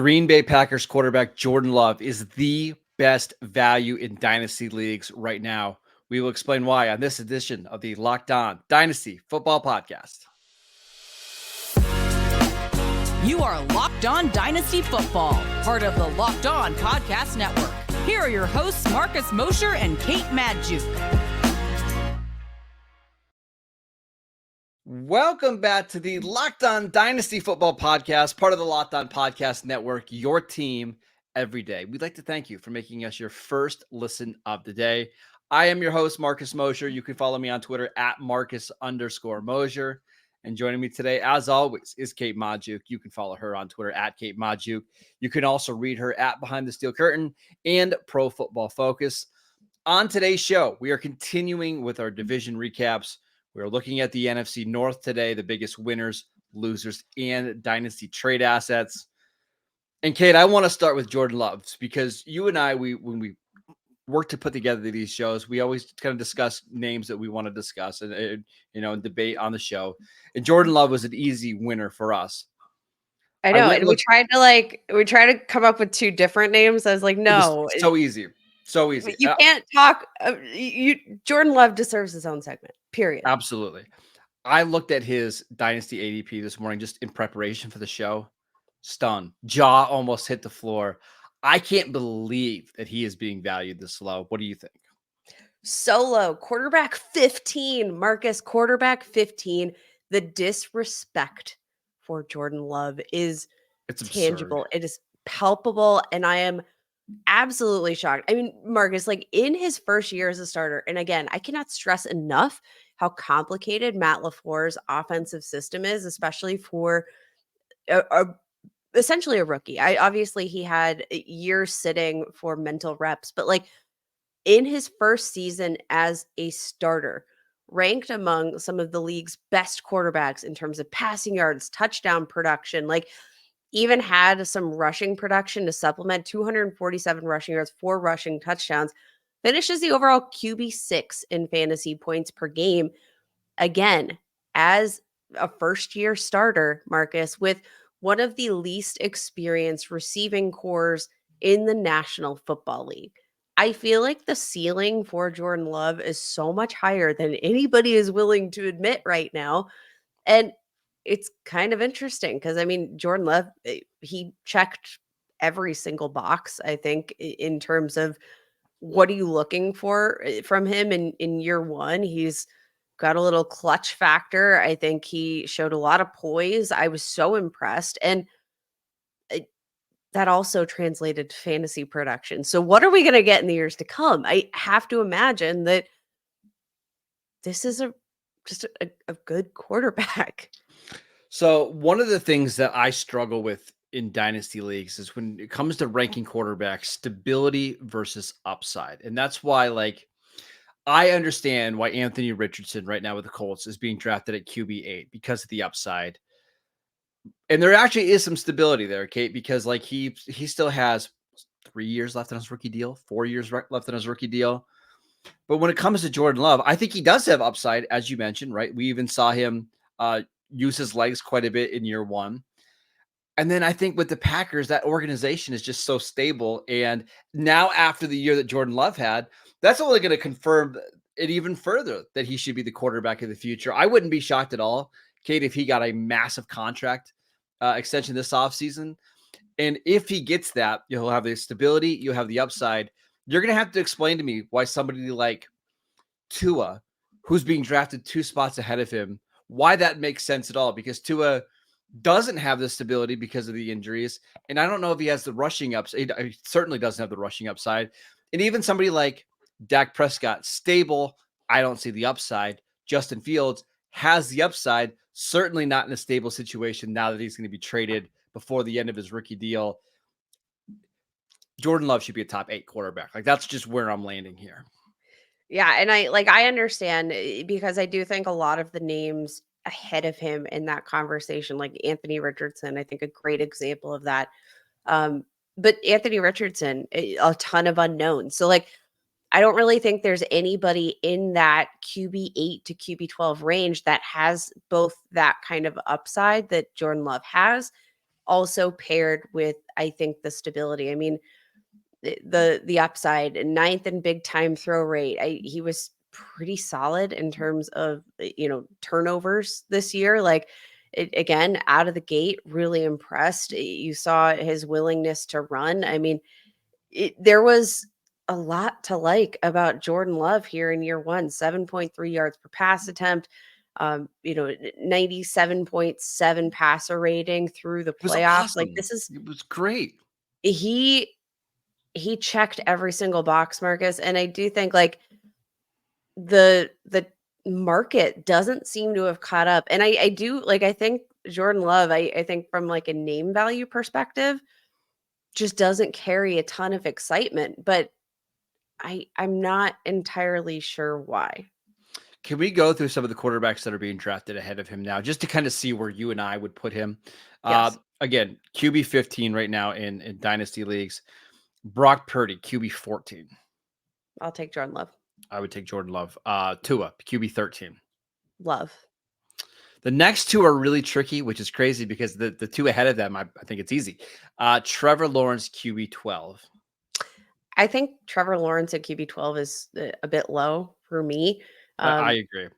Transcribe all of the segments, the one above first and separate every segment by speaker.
Speaker 1: Green Bay Packers quarterback Jordan Love is the best value in dynasty leagues right now. We will explain why on this edition of the Locked On Dynasty Football Podcast.
Speaker 2: You are Locked On Dynasty Football, part of the Locked On Podcast Network. Here are your hosts, Marcus Mosher and Kate Madjuk.
Speaker 1: Welcome back to the Locked On Dynasty Football Podcast, part of the Locked On Podcast Network, your team every day. We'd like to thank you for making us your first listen of the day. I am your host, Marcus Mosher. You can follow me on Twitter at Marcus_Mosher. And joining me today, as always, is Kate Madjuk. You can follow her on Twitter at Kate Madjuk. You can also read her at Behind the Steel Curtain and Pro Football Focus. On today's show, we are continuing with our division recaps. We're looking at the NFC North today, the biggest winners, losers, and dynasty trade assets. And Kate, I want to start with Jordan Love because you and I, when we work to put together these shows, we always kind of discuss names that we want to discuss and debate on the show. And Jordan Love was an easy winner for us.
Speaker 3: I know, and we tried to come up with two different names. I was like, no,
Speaker 1: so easy. So easy.
Speaker 3: You can't talk. Jordan Love deserves his own segment, period.
Speaker 1: Absolutely. I looked at his dynasty ADP this morning just in preparation for the show. Stunned. Jaw almost hit the floor. I can't believe that he is being valued this low. What do you think?
Speaker 3: Solo, quarterback 15. Marcus, quarterback 15. The disrespect for Jordan Love is tangible. It is palpable, and I am absolutely shocked. I mean, Marcus, like in his first year as a starter, and again, I cannot stress enough how complicated Matt LaFleur's offensive system is, especially for essentially a rookie. Obviously he had years sitting for mental reps, but like in his first season as a starter, ranked among some of the league's best quarterbacks in terms of passing yards, touchdown production, like even had some rushing production to supplement 247 rushing yards, 4 rushing touchdowns, finishes the overall QB6 in fantasy points per game. Again, as a first-year starter, Marcus, with one of the least experienced receiving cores in the National Football League. I feel like the ceiling for Jordan Love is so much higher than anybody is willing to admit right now. And it's kind of interesting because, I mean, Jordan Love, he checked every single box, I think, in terms of what are you looking for from him in year one. He's got a little clutch factor. I think he showed a lot of poise. I was so impressed. And that also translated to fantasy production. So what are we going to get in the years to come? I have to imagine that this is just a good quarterback.
Speaker 1: So one of the things that I struggle with in dynasty leagues is when it comes to ranking quarterbacks, stability versus upside. And that's why, like, I understand why Anthony Richardson right now with the Colts is being drafted at QB8 because of the upside. And there actually is some stability there, Kate, because like he still has 3 years left on his rookie deal, 4 years left on his rookie deal. But when it comes to Jordan Love, I think he does have upside, as you mentioned, right? We even saw him use his legs quite a bit in year one. And then I think with the Packers, that organization is just so stable. And now after the year that Jordan Love had, that's only going to confirm it even further that he should be the quarterback of the future. I wouldn't be shocked at all, Kate, if he got a massive contract extension this offseason. And if he gets that, you'll have the stability, you'll have the upside. You're going to have to explain to me why somebody like Tua, who's being drafted 2 spots ahead of him, why that makes sense at all, because Tua doesn't have the stability because of the injuries. And I don't know if he has the rushing upside. He certainly doesn't have the rushing upside. And even somebody like Dak Prescott, stable, I don't see the upside. Justin Fields has the upside, certainly not in a stable situation now that he's going to be traded before the end of his rookie deal. Jordan Love should be a top 8 quarterback. Like, that's just where I'm landing here.
Speaker 3: Yeah, and I understand because I do think a lot of the names ahead of him in that conversation, like Anthony Richardson, I think a great example of that. But Anthony Richardson, a ton of unknowns. So like, I don't really think there's anybody in that QB8 to QB12 range that has both that kind of upside that Jordan Love has, also paired with, I think, the stability. I mean, the upside, ninth in big time throw rate. He was pretty solid in terms of turnovers this year. Like again, out of the gate, really impressed. You saw his willingness to run. I mean, there was a lot to like about Jordan Love here in year one. 7.3 yards per pass attempt. 97.7 passer rating through the
Speaker 1: It was
Speaker 3: playoffs. Like
Speaker 1: awesome.
Speaker 3: this is
Speaker 1: It was great.
Speaker 3: he checked every single box, Marcus, and I do think like the market doesn't seem to have caught up. And I do like I think Jordan Love, I think from like a name value perspective, just doesn't carry a ton of excitement, but I'm not entirely sure why.
Speaker 1: Can we go through some of the quarterbacks that are being drafted ahead of him now, just to kind of see where you and I would put him?
Speaker 3: Yes,
Speaker 1: Again, QB 15 right now in dynasty leagues. Brock Purdy, QB 14.
Speaker 3: I'll take Jordan Love.
Speaker 1: I would take Jordan Love. Tua, QB 13.
Speaker 3: Love.
Speaker 1: The next two are really tricky, which is crazy because the two ahead of them, I think it's easy. Trevor Lawrence, QB 12.
Speaker 3: I think Trevor Lawrence at QB 12 is a bit low for me.
Speaker 1: I agree.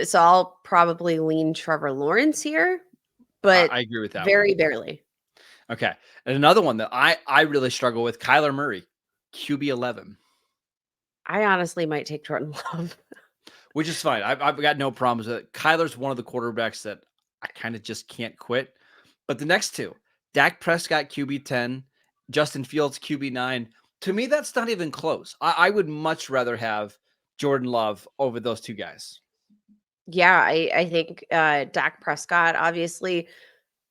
Speaker 3: So I'll probably lean Trevor Lawrence here, but
Speaker 1: I agree with that
Speaker 3: very
Speaker 1: one.
Speaker 3: barely.
Speaker 1: Okay. And another one that I really struggle with, Kyler Murray, QB 11.
Speaker 3: I honestly might take Jordan Love.
Speaker 1: Which is fine. I've got no problems with it. Kyler's one of the quarterbacks that I kind of just can't quit. But the next two, Dak Prescott, QB 10, Justin Fields, QB 9. To me, that's not even close. I would much rather have Jordan Love over those two guys.
Speaker 3: Yeah, I think Dak Prescott, obviously,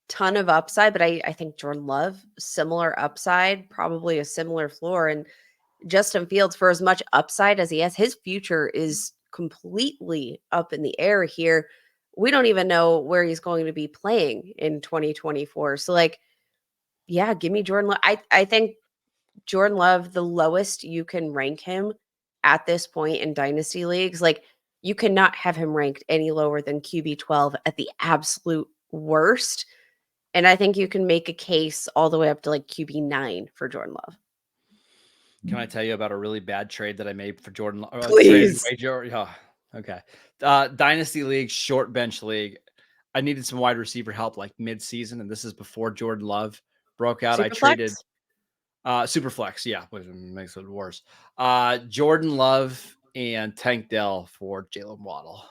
Speaker 3: ton of upside, but I think Jordan Love, similar upside, probably a similar floor. And Justin Fields, for as much upside as he has, his future is completely up in the air here. We don't even know where he's going to be playing in 2024. So, like, yeah, give me Jordan Love. I think Jordan Love, the lowest you can rank him at this point in dynasty leagues, like you cannot have him ranked any lower than QB 12 at the absolute worst. And I think you can make a case all the way up to like QB 9 for Jordan Love.
Speaker 1: Can I tell you about a really bad trade that I made for Jordan?
Speaker 3: Please.
Speaker 1: Okay. Dynasty league, short bench league. I needed some wide receiver help like mid-season, and this is before Jordan Love broke out. I traded Superflex, yeah, which makes it worse. Jordan Love and Tank Dell for Jalen Waddle.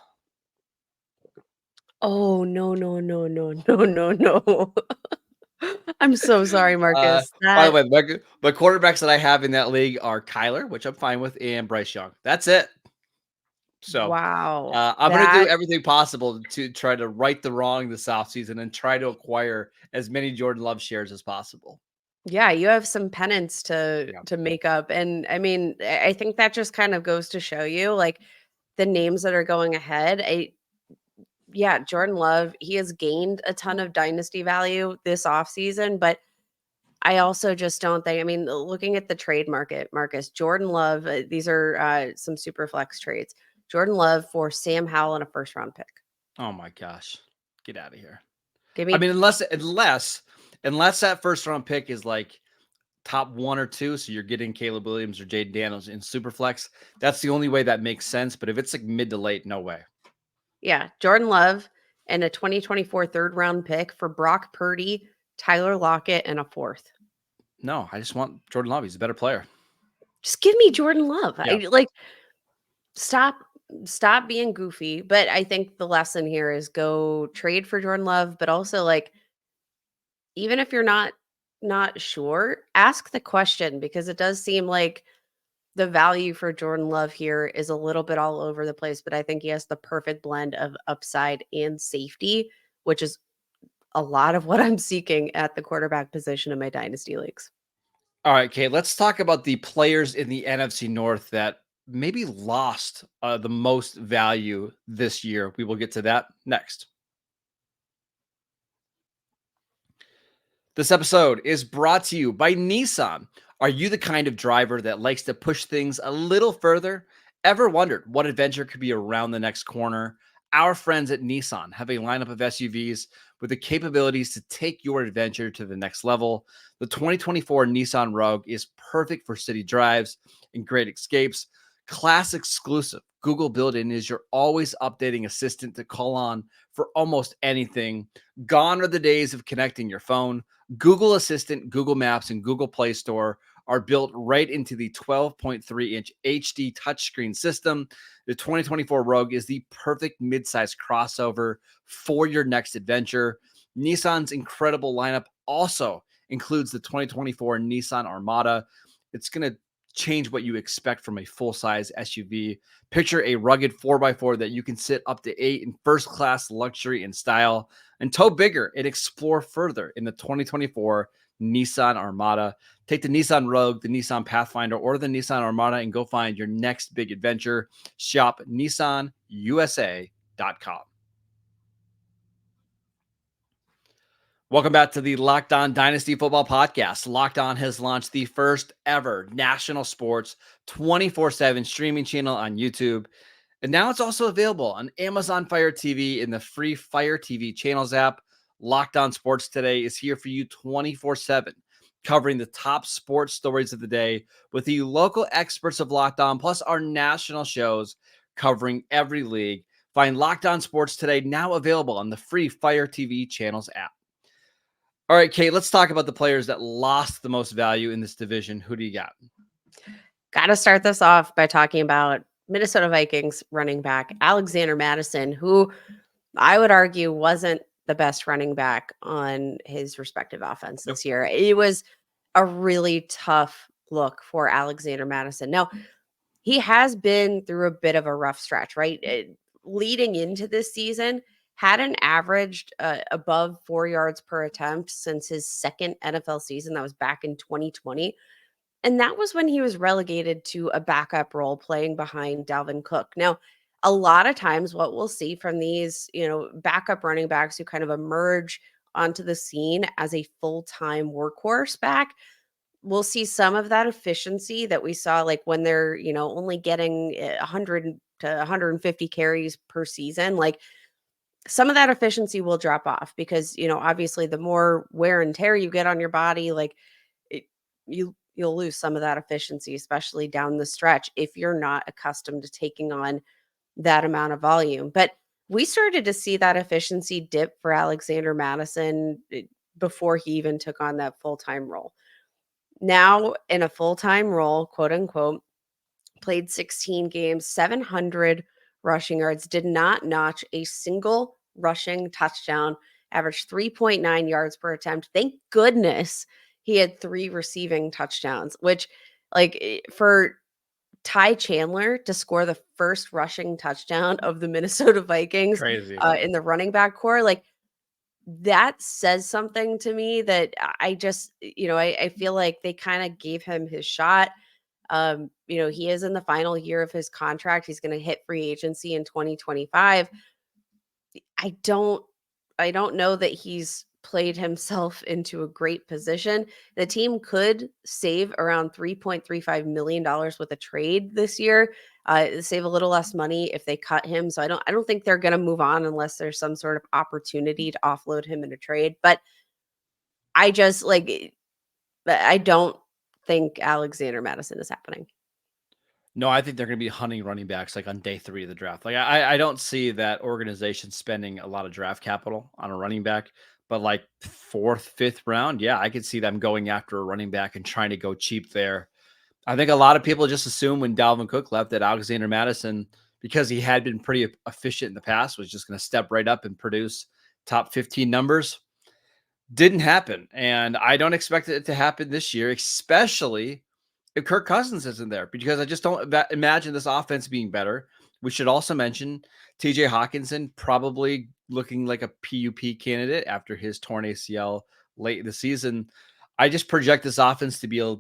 Speaker 3: Oh, no. I'm so sorry, Marcus.
Speaker 1: By the way, my quarterbacks that I have in that league are Kyler, which I'm fine with, and Bryce Young. That's it. So
Speaker 3: wow.
Speaker 1: I'm going to do everything possible to try to right the wrong this offseason and try to acquire as many Jordan Love shares as possible.
Speaker 3: Yeah, you have some penance to make up. And I mean, I think that just kind of goes to show you like the names that are going ahead. Jordan Love, he has gained a ton of dynasty value this offseason, but I also just don't think, I mean, looking at the trade market, Marcus, Jordan Love, these are some super flex trades. Jordan Love for Sam Howell and a first round pick.
Speaker 1: Oh my gosh. Get out of here.
Speaker 3: Give me,
Speaker 1: I mean, unless that first round pick is like top 1 or 2, so you're getting Caleb Williams or Jaden Daniels in Superflex, that's the only way that makes sense. But if it's like mid to late, no way.
Speaker 3: Yeah, Jordan Love and a 2024 third round pick for Brock Purdy, Tyler Lockett, and a fourth.
Speaker 1: No, I just want Jordan Love. He's a better player.
Speaker 3: Just give me Jordan Love.
Speaker 1: Yeah.
Speaker 3: Stop being goofy. But I think the lesson here is go trade for Jordan Love, but also like, even if you're not sure, ask the question, because it does seem like the value for Jordan Love here is a little bit all over the place, but I think he has the perfect blend of upside and safety, which is a lot of what I'm seeking at the quarterback position in my dynasty leagues.
Speaker 1: All right, Kate, let's talk about the players in the NFC North that maybe lost the most value this year. We will get to that next. This episode is brought to you by Nissan. Are you the kind of driver that likes to push things a little further? Ever wondered what adventure could be around the next corner? Our friends at Nissan have a lineup of SUVs with the capabilities to take your adventure to the next level. The 2024 Nissan Rogue is perfect for city drives and great escapes. Class exclusive Google built-in is your always updating assistant to call on for almost anything. Gone are the days of connecting your phone. Google Assistant, Google Maps, and Google Play Store are built right into the 12.3-inch HD touchscreen system. The 2024 Rogue is the perfect midsize crossover for your next adventure. Nissan's incredible lineup also includes the 2024 Nissan Armada. It's going to change what you expect from a full-size SUV. Picture a rugged 4x4 that you can sit up to 8 in first-class luxury and style, and tow bigger and explore further in the 2024 Nissan Armada. Take the Nissan Rogue, the Nissan Pathfinder, or the Nissan Armada and go find your next big adventure. Shop nissanusa.com. Welcome back to the Locked On Dynasty Football Podcast. Locked On has launched the first ever national sports 24/7 streaming channel on YouTube. And now it's also available on Amazon Fire TV in the free Fire TV channels app. Locked On Sports Today is here for you 24/7, covering the top sports stories of the day with the local experts of Locked On, plus our national shows covering every league. Find Locked On Sports Today now available on the free Fire TV channels app. All right, Kate, let's talk about the players that lost the most value in this division. Who do you got?
Speaker 3: Got to start this off by talking about Minnesota Vikings running back Alexander Mattison, who I would argue wasn't the best running back on his respective offense this year. It was a really tough look for Alexander Mattison. Now, he has been through a bit of a rough stretch, right? Leading into this season, hadn't averaged above 4 yards per attempt since his second NFL season. That was back in 2020. And that was when he was relegated to a backup role playing behind Dalvin Cook. Now, a lot of times what we'll see from these, backup running backs who kind of emerge onto the scene as a full-time workhorse back, we'll see some of that efficiency that we saw like when they're, only getting 100 to 150 carries per season. Like some of that efficiency will drop off because, obviously the more wear and tear you get on your body, like you'll lose some of that efficiency, especially down the stretch if you're not accustomed to taking on that amount of volume. But we started to see that efficiency dip for Alexander Mattison before he even took on that full-time role. Now in a full-time role, quote unquote, played 16 games, 700 rushing yards, did not notch a single rushing touchdown, averaged 3.9 yards per attempt. Thank goodness he had 3 receiving touchdowns, which for Ty Chandler to score the first rushing touchdown of the Minnesota Vikings
Speaker 1: Crazy.
Speaker 3: In the running back core, that says something to me that I just, I feel like they kind of gave him his shot. He is in the final year of his contract. He's going to hit free agency in 2025. I don't know that he's played himself into a great position. The team could save around $3.35 million with a trade this year, save a little less money if they cut him. So I don't think they're going to move on unless there's some sort of opportunity to offload him in a trade. But I just I don't think Alexander Mattison is happening.
Speaker 1: No, I think they're going to be hunting running backs on day 3 of the draft. I don't see that organization spending a lot of draft capital on a running back, but 4th, 5th round, yeah, I could see them going after a running back and trying to go cheap there. I think a lot of people just assume when Dalvin Cook left that Alexander Mattison, because he had been pretty efficient in the past, was just going to step right up and produce top 15 numbers. Didn't happen. And I don't expect it to happen this year, especially if Kirk Cousins isn't there, because I just don't imagine this offense being better. We should also mention TJ Hawkinson probably looking like a PUP candidate after his torn ACL late in the season. I just project this offense to be a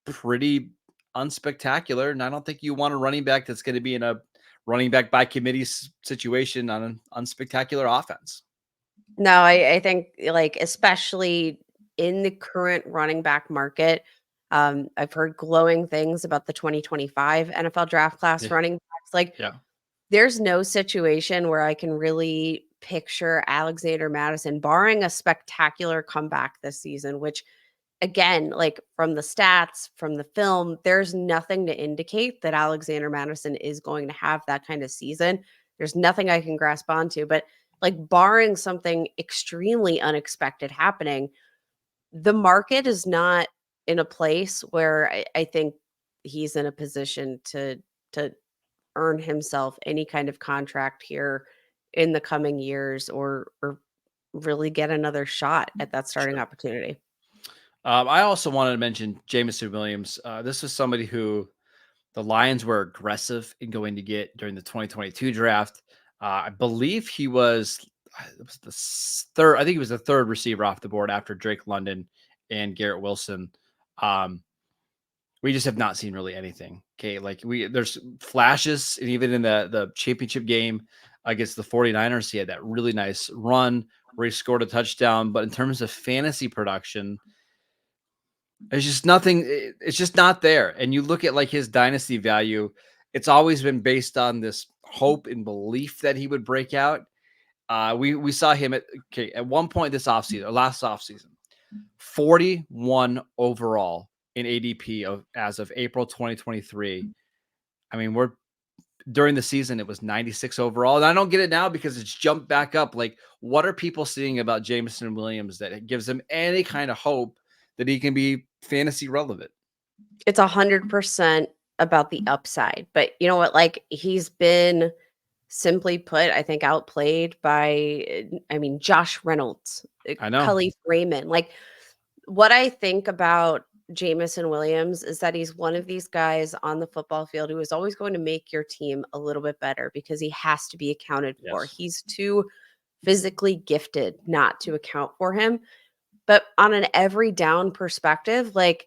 Speaker 1: pretty unspectacular, and I don't think you want a running back that's going to be in a running back by committee situation on an unspectacular offense.
Speaker 3: No, I think especially in the current running back market, I've heard glowing things about the 2025 NFL draft class running backs.
Speaker 1: Yeah.
Speaker 3: There's no situation where I can really picture Alexander Mattison, barring a spectacular comeback this season, which again, like from the stats, from the film, there's nothing to indicate that Alexander Mattison is going to have that kind of season. There's nothing I can grasp onto, but like barring something extremely unexpected happening, the market is not in a place where I think he's in a position to earn himself any kind of contract here in the coming years or really get another shot at that starting
Speaker 1: Sure.
Speaker 3: opportunity.
Speaker 1: I also wanted to mention Jameson Williams. This is somebody who the Lions were aggressive in going to get during the 2022 draft. I believe he was, it was the third. I think he was the third receiver off the board after Drake London and Garrett Wilson. We just have not seen really anything. Okay, like there's flashes, and even in the championship game against the 49ers, he had that really nice run where he scored a touchdown. But in terms of fantasy production, there's just nothing. It's just not there. And you look at like his dynasty value, it's always been based on this hope and belief that he would break out. We saw him at one point this offseason, or last offseason, 41 overall in ADP as of April 2023. I mean, we're during the season, it was 96 overall. And I don't get it now because it's jumped back up. Like, what are people seeing about Jameson Williams that it gives them any kind of hope that he can be fantasy relevant?
Speaker 3: It's 100% about the upside. But you know what? Like, he's been, simply put, I think outplayed by, Josh Reynolds,
Speaker 1: I know.
Speaker 3: Khalif Raymond. Like, what I think about Jameson Williams is that he's one of these guys on the football field who is always going to make your team a little bit better because he has to be accounted for.
Speaker 1: Yes.
Speaker 3: He's too physically gifted not to account for him. But on an every down perspective, like,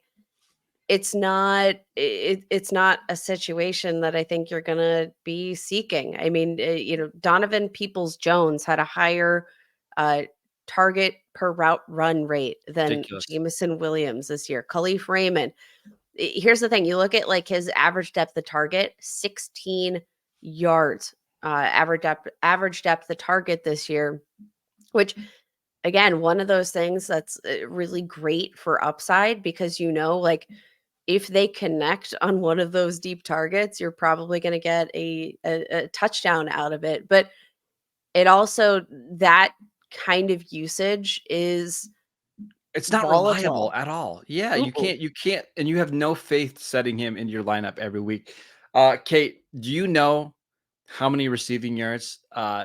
Speaker 3: it's not a situation that I think you're going to be seeking. I mean, Donovan Peoples-Jones had a higher target per route run rate than
Speaker 1: Ridiculous.
Speaker 3: Jameson Williams this year. Khalif Raymond. Here's the thing. You look at like his average depth of target, 16 yards, average depth of target this year, which again, one of those things that's really great for upside because, like, if they connect on one of those deep targets, you're probably going to get a touchdown out of it. But it also, that kind of usage is
Speaker 1: It's not
Speaker 3: volatile.
Speaker 1: reliable at all. Yeah, you can't, and you have no faith setting him into your lineup every week. Kate, do you know how many receiving yards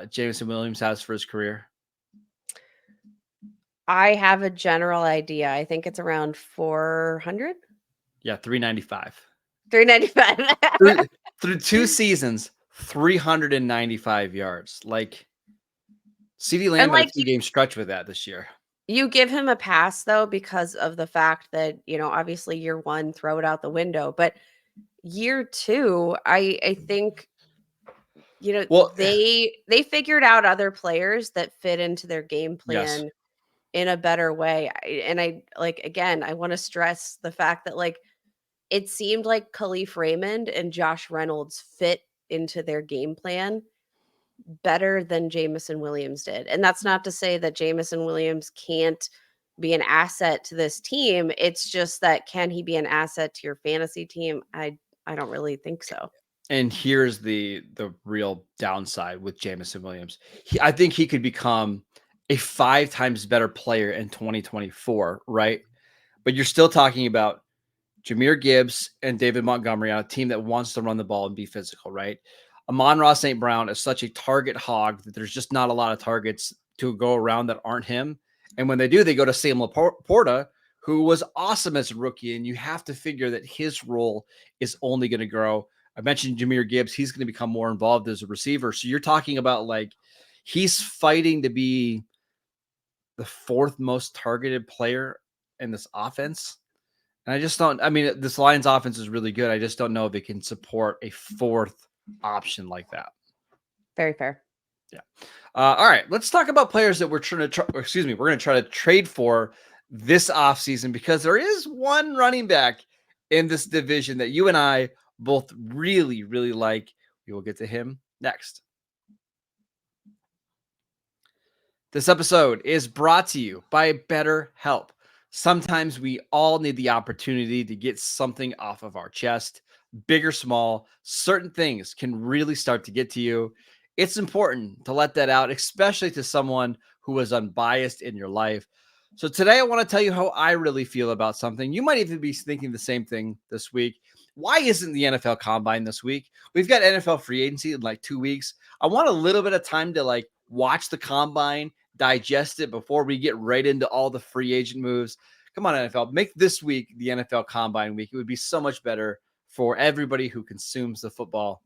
Speaker 1: Jameson Williams has for his career?
Speaker 3: I have a general idea. I think it's around 400.
Speaker 1: Yeah, 395.
Speaker 3: 395.
Speaker 1: Through 2 seasons, 395 yards. Like, CeeDee Lamb had a 2-game stretch with that this year.
Speaker 3: You give him a pass though because of the fact that, obviously year 1, throw it out the window, but year 2, I think,
Speaker 1: Well,
Speaker 3: they figured out other players that fit into their game plan
Speaker 1: yes.
Speaker 3: in a better way. I want to stress the fact that, like, it seemed like Khalif Raymond and Josh Reynolds fit into their game plan better than Jameson Williams did. And that's not to say that Jameson Williams can't be an asset to this team. It's just that, can he be an asset to your fantasy team? I don't really think so.
Speaker 1: And here's the real downside with Jameson Williams. I think he could become a 5 times better player in 2024, right? But you're still talking about Jahmyr Gibbs and David Montgomery on a team that wants to run the ball and be physical, right? Amon-Ra St. Brown is such a target hog that there's just not a lot of targets to go around that aren't him. And when they do, they go to Sam Laporta, who was awesome as a rookie. And you have to figure that his role is only going to grow. I mentioned Jahmyr Gibbs. He's going to become more involved as a receiver. So you're talking about, like, he's fighting to be the 4th most targeted player in this offense. And I just don't, this Lions offense is really good. I just don't know if it can support a 4th option like that.
Speaker 3: Very fair.
Speaker 1: Yeah. All right. Let's talk about players that we're we're going to try to trade for this offseason, because there is one running back in this division that you and I both really, really like. We will get to him next. This episode is brought to you by BetterHelp. Sometimes we all need the opportunity to get something off of our chest, big or small. Certain things can really start to get to you. It's important to let that out, especially to someone who is unbiased in your life. So today I want to tell you how I really feel about something. You might even be thinking the same thing this week. Why isn't the NFL Combine this week? We've got NFL free agency in like 2 weeks. I want a little bit of time to like watch the Combine, digest it before we get right into all the free agent moves. Come on, NFL, make this week the NFL Combine week. It would be so much better for everybody who consumes the football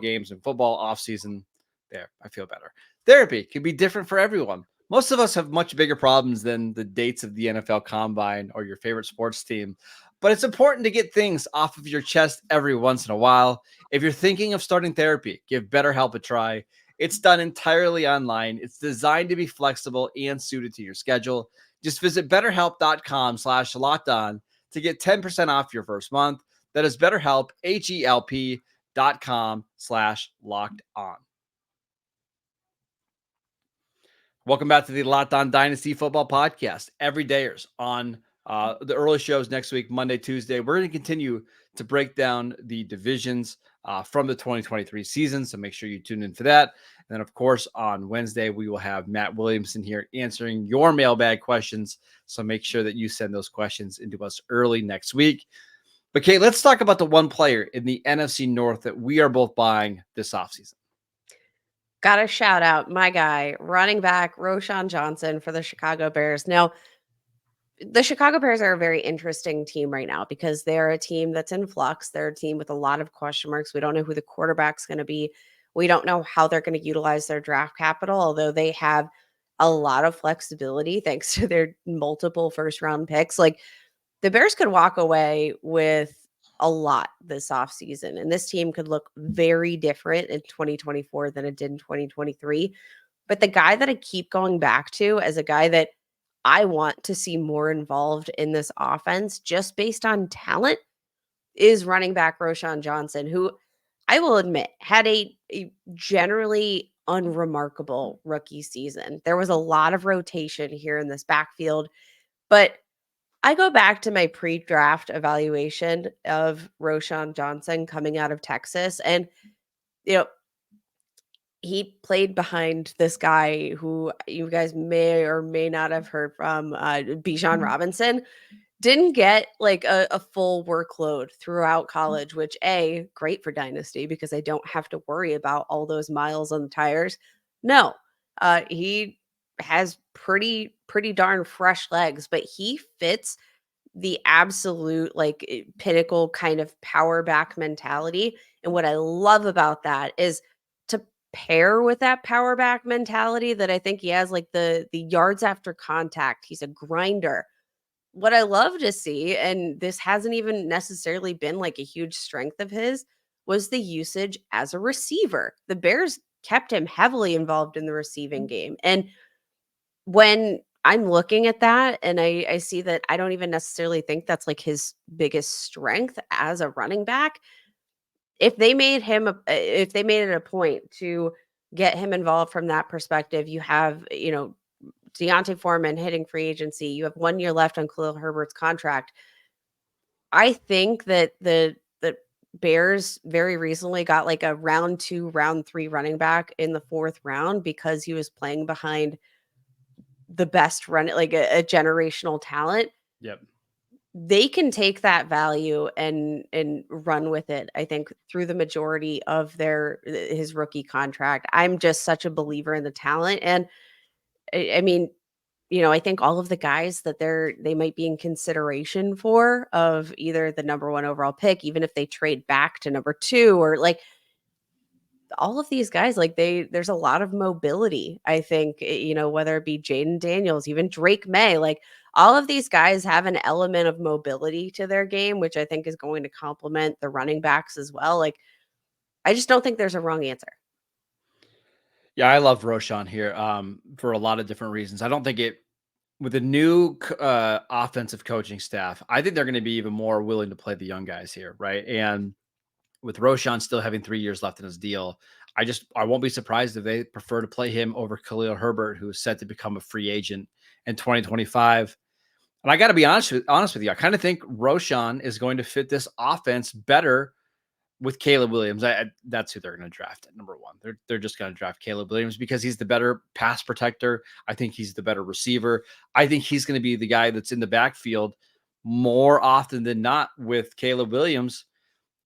Speaker 1: games and football offseason. There, I feel better. Therapy can be different for everyone. Most of us have much bigger problems than the dates of the NFL Combine or your favorite sports team. But it's important to get things off of your chest every once in a while. If you're thinking of starting therapy, give BetterHelp a try. It's done entirely online. It's designed to be flexible and suited to your schedule. Just visit betterhelp.com/lockedon to get 10% off your first month. That is BetterHelp, HELP.com/lockedon. Welcome back to the Locked On Dynasty Football Podcast. Every dayers on the early shows next week, Monday, Tuesday. We're going to continue to break down the divisions from the 2023 season. So make sure you tune in for that. And then, of course, on Wednesday, we will have Matt Williamson here answering your mailbag questions. So make sure that you send those questions into us early next week. But, Kate, let's talk about the one player in the NFC North that we are both buying this offseason.
Speaker 3: Got to shout out my guy, running back Roschon Johnson for the Chicago Bears. Now, the Chicago Bears are a very interesting team right now because they're a team that's in flux. They're a team with a lot of question marks. We don't know who the quarterback's going to be. We don't know how they're going to utilize their draft capital, although they have a lot of flexibility thanks to their multiple first round picks. Like the Bears could walk away with a lot this offseason, and this team could look very different in 2024 than it did in 2023. But the guy that I keep going back to as a guy that I want to see more involved in this offense just based on talent is running back Roschon Johnson, who I will admit had a generally unremarkable rookie season. There was a lot of rotation here in this backfield, but I go back to my pre-draft evaluation of Roschon Johnson coming out of Texas, and you know, he played behind this guy who you guys may or may not have heard from, Bijan Robinson. Didn't get like a full workload throughout college, which great for Dynasty because I don't have to worry about all those miles on the tires. No, he has pretty darn fresh legs, but he fits the absolute like pinnacle kind of power back mentality. And what I love about that is to pair with that power back mentality that I think he has, like the yards after contact. He's a grinder. What I love to see, and this hasn't even necessarily been like a huge strength of his, was the usage as a receiver. The Bears kept him heavily involved in the receiving game. And when I'm looking at that and I see that I don't even necessarily think that's like his biggest strength as a running back. If they made it a point to get him involved from that perspective, you have, Deontay Foreman hitting free agency. You have 1 year left on Khalil Herbert's contract. I think that the Bears very recently got like a round 2, round 3 running back in the 4th round because he was playing behind the best like a generational talent.
Speaker 1: Yep.
Speaker 3: They can take that value and run with it, I think, through the majority of his rookie contract. I'm just such a believer in the talent. And I mean, I think all of the guys that they might be in consideration for of either the number 1 overall pick, even if they trade back to number 2, or like all of these guys, like there's a lot of mobility. I think, whether it be Jaden Daniels, even Drake May, like all of these guys have an element of mobility to their game, which I think is going to complement the running backs as well. Like, I just don't think there's a wrong answer.
Speaker 1: Yeah, I love Roschon here for a lot of different reasons. I don't think with the new offensive coaching staff, I think they're going to be even more willing to play the young guys here, right? And with Roschon still having 3 years left in his deal, I won't be surprised if they prefer to play him over Khalil Herbert, who is set to become a free agent in 2025. And I got to be honest with you. I kind of think Roshan is going to fit this offense better with Caleb Williams. That's who they're going to draft at number one. They're just going to draft Caleb Williams because he's the better pass protector. I think he's the better receiver. I think he's going to be the guy that's in the backfield more often than not with Caleb Williams.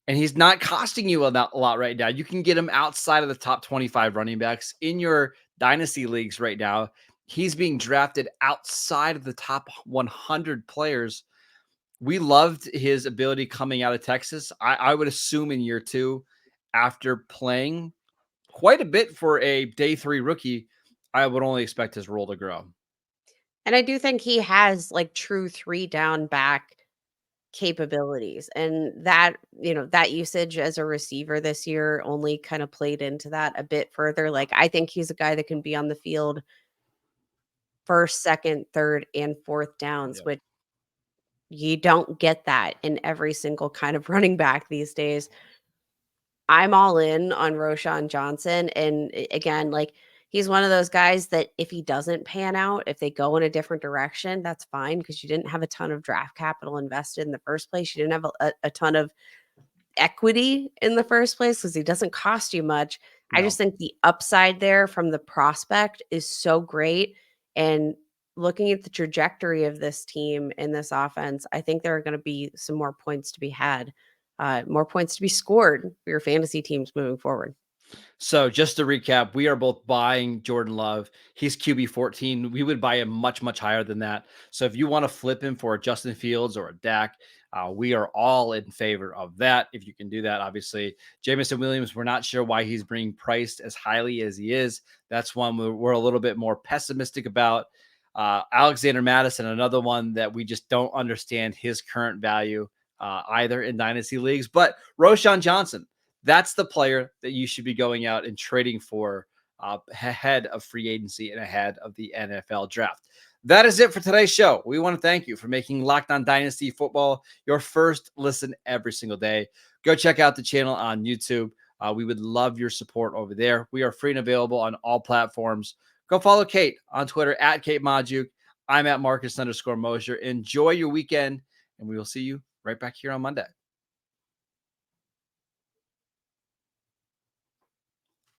Speaker 1: And he's not costing you a lot right now. You can get him outside of the top 25 running backs in your dynasty leagues right now. He's being drafted outside of the top 100 players. We loved his ability coming out of Texas. I would assume in year 2, after playing quite a bit for a day 3 rookie, I would only expect his role to grow.
Speaker 3: And I do think he has like true 3 down back capabilities, and that, that usage as a receiver this year only kind of played into that a bit further. Like, I think he's a guy that can be on the field first, second, third, and fourth downs, which you don't get that in every single kind of running back these days. I'm all in on Roshan Johnson. And again, like, he's one of those guys that if he doesn't pan out, if they go in a different direction, that's fine, because you didn't have a ton of draft capital invested in the first place. You didn't have a ton of equity in the first place because he doesn't cost you much.
Speaker 1: No.
Speaker 3: I just think the upside there from the prospect is so great. And looking at the trajectory of this team in this offense, I think there are going to be some more points to be had, more points to be scored for your fantasy teams moving forward.
Speaker 1: So just to recap, we are both buying Jordan Love. He's QB 14. We would buy him much, much higher than that. So if you want to flip him for a Justin Fields or a Dak, we are all in favor of that. If you can do that, obviously. Jameson Williams, we're not sure why he's being priced as highly as he is. That's one we're a little bit more pessimistic about. Alexander Madison, another one that we just don't understand his current value either in dynasty leagues. But Roshan Johnson, that's the player that you should be going out and trading for ahead of free agency and ahead of the NFL draft. That is it for today's show. We want to thank you for making Locked On Dynasty Football your first listen every single day. Go check out the channel on YouTube. We would love your support over there. We are free and available on all platforms. Go follow Kate on Twitter at Kate Majuk. I'm at Marcus_Mosher. Enjoy your weekend, and we will see you right back here on Monday.